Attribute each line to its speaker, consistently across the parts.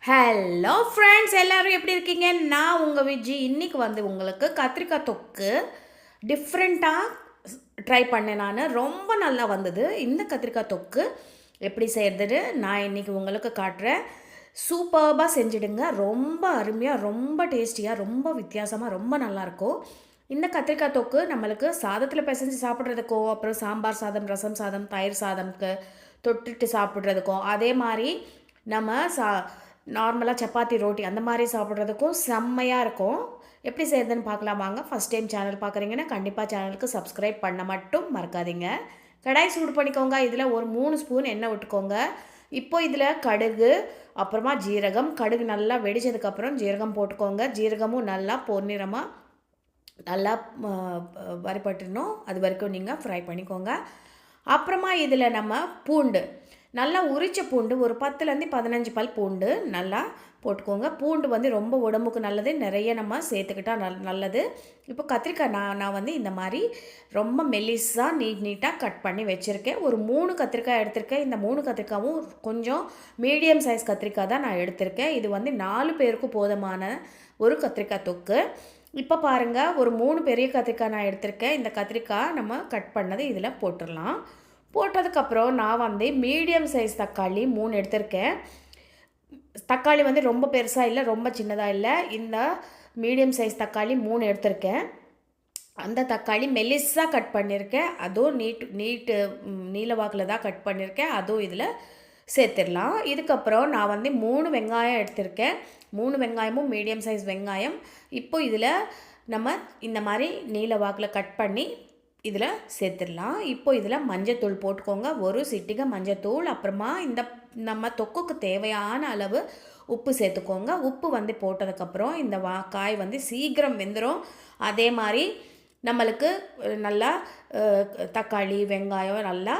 Speaker 1: Hello friends, எல்லோரும் எப்படி இருக்கீங்க? நான் உங்கள் விஜி. இன்றைக்கி வந்து உங்களுக்கு கத்திரிக்காய் தொக்கு டிஃப்ரெண்ட்டாக ட்ரை பண்ணேன். நான் ரொம்ப நல்லா வந்தது. இந்த கத்திரிக்காய் தொக்கு எப்படி செய்கிறதுன்னு நான் இன்றைக்கி உங்களுக்கு காட்டுறேன். சூப்பர்பாக செஞ்சிடுங்க. ரொம்ப அருமையாக, ரொம்ப டேஸ்டியாக, ரொம்ப வித்தியாசமாக, ரொம்ப நல்லாயிருக்கும். இந்த கத்திரிக்காய் தொக்கு நம்மளுக்கு சாதத்தில் பிசைஞ்சு சாப்பிட்றதுக்கோ, அப்புறம் சாம்பார் சாதம், ரசம் சாதம், தயிர் சாதம்க்கு தொட்டுட்டு சாப்பிட்றதுக்கும், அதே மாதிரி நம்ம நார்மலாக சப்பாத்தி ரோட்டி அந்த மாதிரி சாப்பிட்றதுக்கும் செம்மையாக இருக்கும். எப்படி செய்கிறதுன்னு பார்க்கலாம் வாங்க. ஃபஸ்ட் டைம் சேனல் பார்க்குறீங்கன்னா கண்டிப்பாக சேனலுக்கு சப்ஸ்கிரைப் பண்ண மட்டும் மறக்காதீங்க. கடாய் சூடு பண்ணிக்கோங்க. இதில் ஒரு 3 ஸ்பூன் எண்ணெய் விட்டுக்கோங்க. இப்போ இதில் கடுகு, அப்புறமா ஜீரகம். கடுகு நல்லா வெடிச்சதுக்கப்புறம் ஜீரகம் போட்டுக்கோங்க. ஜீரகமும் நல்லா பொன்னிறமாக நல்லா வறுபட்டுடணும். அது வரைக்கும் நீங்கள் ஃப்ரை பண்ணிக்கோங்க. அப்புறமா இதில் நம்ம பூண்டு, நல்லா உரிச்ச பூண்டு ஒரு 10லேருந்து 15 பல் பூண்டு நல்லா போட்டுக்கோங்க. பூண்டு வந்து ரொம்ப உடம்புக்கு நல்லது, நிறைய நம்ம சேர்த்துக்கிட்டால் நல்லது. இப்போ கத்திரிக்காய் நான் வந்து இந்த மாதிரி ரொம்ப மெல்லிஸாக நீட்டாக கட் பண்ணி வச்சுருக்கேன். ஒரு 3 கத்திரிக்காய் எடுத்திருக்கேன். இந்த 3 கத்திரிக்காயும் கொஞ்சம் மீடியம் சைஸ் கத்திரிக்காய் தான் நான் எடுத்திருக்கேன். இது வந்து 4 பேருக்கு போதுமான ஒரு கத்திரிக்காய் தொக்கு. இப்போ பாருங்கள், ஒரு 3 பெரிய கத்திரிக்காய் நான் எடுத்திருக்கேன். இந்த கத்திரிக்காய் நம்ம கட் பண்ணது இதில் போட்டுடலாம். போட்டதுக்கப்புறம் நான் வந்து மீடியம் சைஸ் தக்காளி 3 எடுத்திருக்கேன். தக்காளி வந்து ரொம்ப பெருசாக இல்லை, ரொம்ப சின்னதாக இல்லை. இந்த மீடியம் சைஸ் தக்காளி 3 எடுத்திருக்கேன். அந்த தக்காளி மெல்லிஸாக கட் பண்ணியிருக்கேன். அதுவும் நீட்டு நீளவாக்கில் தான் கட் பண்ணியிருக்கேன். அதுவும் இதில் சேர்த்துடலாம். இதுக்கப்புறம் நான் வந்து 3 வெங்காயம் எடுத்திருக்கேன். 3 வெங்காயமும் மீடியம் சைஸ் வெங்காயம். இப்போ இதில் நம்ம இந்த மாதிரி நீளவாக்கில் கட் பண்ணி இதில் சேர்த்துடலாம். இப்போ இதில் மஞ்சத்தூள் போட்டுக்கோங்க. ஒரு சிட்டிகை மஞ்சத்தூள். அப்புறமா இந்த நம்ம தொக்குக்கு தேவையான அளவு உப்பு சேர்த்துக்கோங்க. உப்பு வந்து போட்டதுக்கப்புறம் இந்த காய் வந்து சீக்கிரம் வெந்துடும். அதே மாதிரி நம்மளுக்கு நல்லா தக்காளி வெங்காயம் நல்லா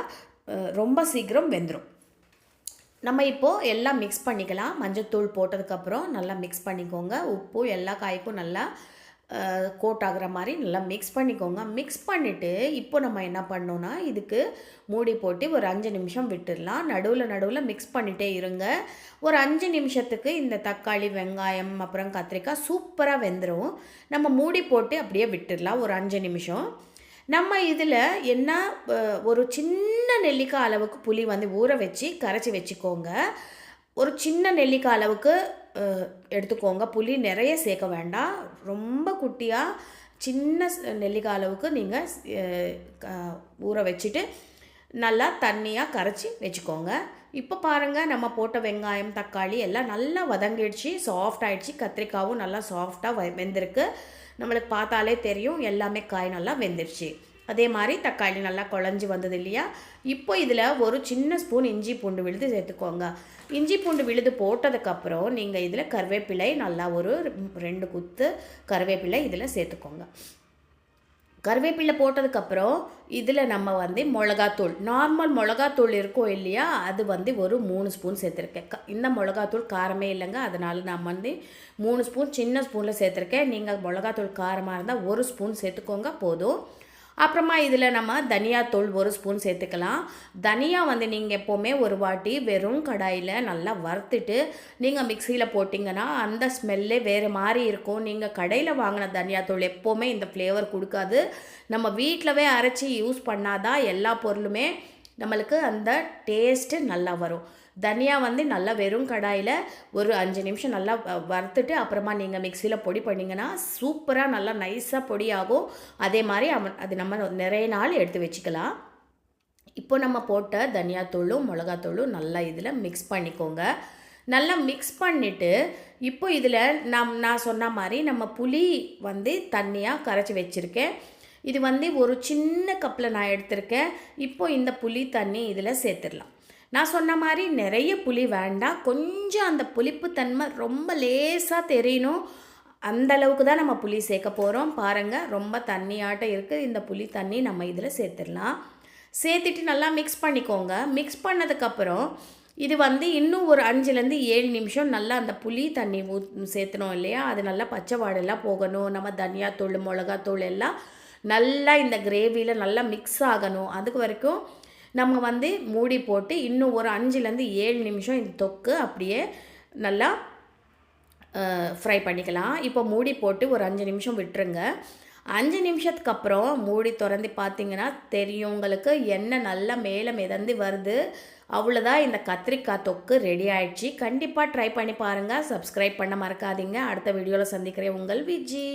Speaker 1: ரொம்ப சீக்கிரம் வெந்துடும். நம்ம இப்போது எல்லாம் மிக்ஸ் பண்ணிக்கலாம். மஞ்சத்தூள் போட்டதுக்கப்புறம் நல்லா மிக்ஸ் பண்ணிக்கோங்க. உப்பு எல்லா காய்க்கும் நல்லா கோட் ஆகிற மாதிரி நல்லா மிக்ஸ் பண்ணிக்கோங்க. மிக்ஸ் பண்ணிவிட்டு இப்போ நம்ம என்ன பண்ணோன்னா, இதுக்கு மூடி போட்டு ஒரு 5 நிமிஷம் விட்டுடலாம். நடுவில் மிக்ஸ் பண்ணிகிட்டே இருங்க. ஒரு 5 நிமிஷத்துக்கு இந்த தக்காளி வெங்காயம் அப்புறம் கத்திரிக்காய் சூப்பராக வெந்துடும். நம்ம மூடி போட்டு அப்படியே விட்டுடலாம் ஒரு 5 நிமிஷம். நம்ம இதில் என்ன, ஒரு சின்ன நெல்லிக்காய் அளவுக்கு புளி வந்து ஊற வச்சு கரைச்சி வச்சுக்கோங்க. ஒரு சின்ன நெல்லிக்காய் அளவுக்கு எடுத்துக்கோங்க. புளி நிறைய சேர்க்க வேண்டாம். ரொம்ப குட்டியாக சின்ன நெல்லிக்காய் அளவுக்கு நீங்கள் ஊற வச்சுட்டு நல்லா தண்ணியாக கரைச்சி வச்சுக்கோங்க. இப்போ பாருங்கள், நம்ம போட்ட வெங்காயம் தக்காளி எல்லாம் நல்லா வதங்கிடுச்சு, சாஃப்ட் ஆகிடுச்சு. கத்திரிக்காயும் நல்லா சாஃப்டாக வெந்திருக்கு. நம்மளுக்கு பார்த்தாலே தெரியும் எல்லாமே காய் நல்லா வெந்துருச்சு. அதே மாதிரி தக்காளி நல்லா குழஞ்சி வந்தது இல்லையா? இப்போ இதில் ஒரு சின்ன ஸ்பூன் இஞ்சி பூண்டு விழுது சேர்த்துக்கோங்க. இஞ்சி பூண்டு விழுது போட்டதுக்கப்புறம் நீங்கள் இதில் கருவேப்பிலை நல்லா ஒரு 2 குத்து கருவேப்பிலை இதில் சேர்த்துக்கோங்க. கருவேப்பிலை போட்டதுக்கப்புறம் இதில் நம்ம வந்து மிளகாத்தூள், நார்மல் மிளகாத்தூள் இருக்கும் இல்லையா, அது வந்து ஒரு 3 ஸ்பூன் சேர்த்துருக்கேன். இந்த மிளகாத்தூள் காரமே இல்லைங்க, அதனால் நான் வந்து 3 ஸ்பூன் சின்ன ஸ்பூனில் சேர்த்துருக்கேன். நீங்கள் மிளகாத்தூள் காரமாக இருந்தால் 1 ஸ்பூன் சேர்த்துக்கோங்க போதும். அப்புறமா இதில் நம்ம தனியாத்தூள் 1 ஸ்பூன் சேர்த்துக்கலாம். தனியா வந்து நீங்கள் எப்போவுமே ஒரு வாட்டி வெறும் கடாயில் நல்லா வறுத்துட்டு நீங்கள் மிக்சியில் போட்டிங்கன்னா அந்த ஸ்மெல்லே வேறு மாதிரி இருக்கும். நீங்கள் கடையில் வாங்கின தனியாத்தூள் எப்போவுமே இந்த ஃப்ளேவர் கொடுக்காது. நம்ம வீட்டிலவே அரைச்சி யூஸ் பண்ணாதான் எல்லா பொருளுமே நம்மளுக்கு அந்த டேஸ்ட்டு நல்லா வரும். தனியா வந்து நல்லா வெறும் கடாயில் ஒரு 5 நிமிஷம் நல்லா வறுத்துட்டு அப்புறமா நீங்கள் மிக்சியில் பொடி பண்ணிங்கன்னா சூப்பராக நல்லா நைஸாக பொடி ஆகும். அதே மாதிரி அது நம்ம நிறைய நாள் எடுத்து வச்சுக்கலாம். இப்போ நம்ம போட்ட தனியாத்தூளும் மிளகாத்தூளும் நல்லா இதில் மிக்ஸ் பண்ணிக்கோங்க. நல்லா மிக்ஸ் பண்ணிவிட்டு இப்போ இதில் நான் சொன்ன மாதிரி நம்ம புளி வந்து தண்ணியாக கரைச்சி வச்சுருக்கேன். இது வந்து ஒரு சின்ன கப்பில் நான் எடுத்திருக்கேன். இப்போ இந்த புளி தண்ணி இதில் சேர்த்துடலாம். நான் சொன்ன மாதிரி நிறைய புளி வேண்டாம். கொஞ்சம் அந்த புளிப்பு தன்மை ரொம்ப லேசாக தெரியணும். அந்த அளவுக்கு தான் நம்ம புளி சேர்க்க போகிறோம். பாருங்கள், ரொம்ப தண்ணியாட்டம் இருக்குது. இந்த புளி தண்ணி நம்ம இதில் சேர்த்துடலாம். சேர்த்துட்டு நல்லா மிக்ஸ் பண்ணிக்கோங்க. மிக்ஸ் பண்ணதுக்கப்புறம் இது வந்து இன்னும் ஒரு 5லேருந்து 7 நிமிஷம் நல்லா அந்த புளி தண்ணி சேர்த்துனோம் இல்லையா, அது நல்லா பச்சை வாடெல்லாம் போகணும். நம்ம தனியாத்தூள் மிளகாத்தூள் எல்லாம் நல்லா இந்த கிரேவியில் நல்லா மிக்ஸ் ஆகணும். அதுக்கு வரைக்கும் நம்ம வந்து மூடி போட்டு இன்னும் ஒரு 5லேருந்து 7 நிமிஷம் இந்த தொக்கு அப்படியே நல்லா ஃப்ரை பண்ணிக்கலாம். இப்போ மூடி போட்டு ஒரு 5 நிமிஷம் விட்டுருங்க. 5 நிமிஷத்துக்கு அப்புறம் மூடி திறந்து பார்த்தீங்கன்னா தெரியும் உங்களுக்கு, எண்ணெய் நல்லா மேலே மிதந்து வருது. அவ்வளோதான், இந்த கத்திரிக்காய் தொக்கு ரெடி ஆயிடுச்சு. கண்டிப்பாக ட்ரை பண்ணி பாருங்கள். சப்ஸ்கிரைப் பண்ண மறக்காதீங்க. அடுத்த வீடியோவில் சந்திக்கிறேன். உங்கள் விஜி.